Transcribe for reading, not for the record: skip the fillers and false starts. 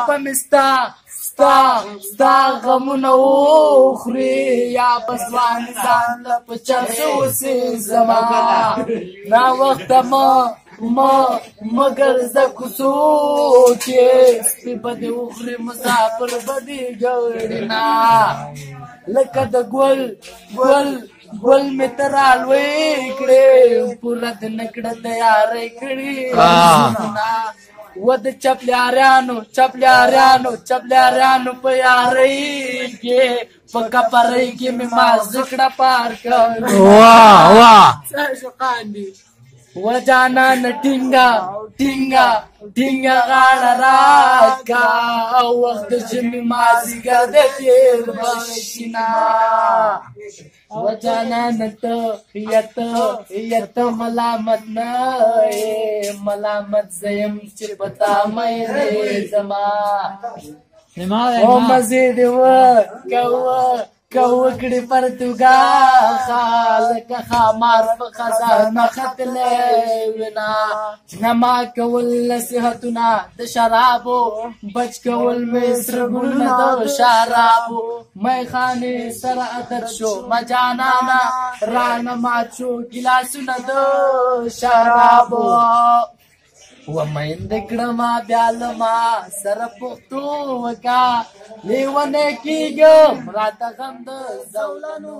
په مستا ستا غمونه وخوري یا پسوان ځان له په چرسو اوسې زما ناوخته مگر زه کوڅو کې سپي به دې وخوري مسافر به دې ګړډي لکه د ګل مې ته رالوی کړې پوره د نکړه تیارې کړې و د چپلیاریانو په یارۍ کې په کپرۍ کې مې ما زکړه پار کړ و جانان ټینګه غاړه راکا او وخت چې مې مازدیګر د تېر بشینا و جانان ته ملامت نه ملامت زیم چې پتا مې زما او مزید کوکړي پرتګا خالق خمار په خزانه ختلې ونا نما کول نصيحتنا د شرابو بچ کول مصر ګل د شرابو مې خانه سره اتر شو مجانانا رانه ماچو ګلاسونه د شرابو و مېند کړما بیالما سر پختو وکا لیونه کیګم راته غم د زولانو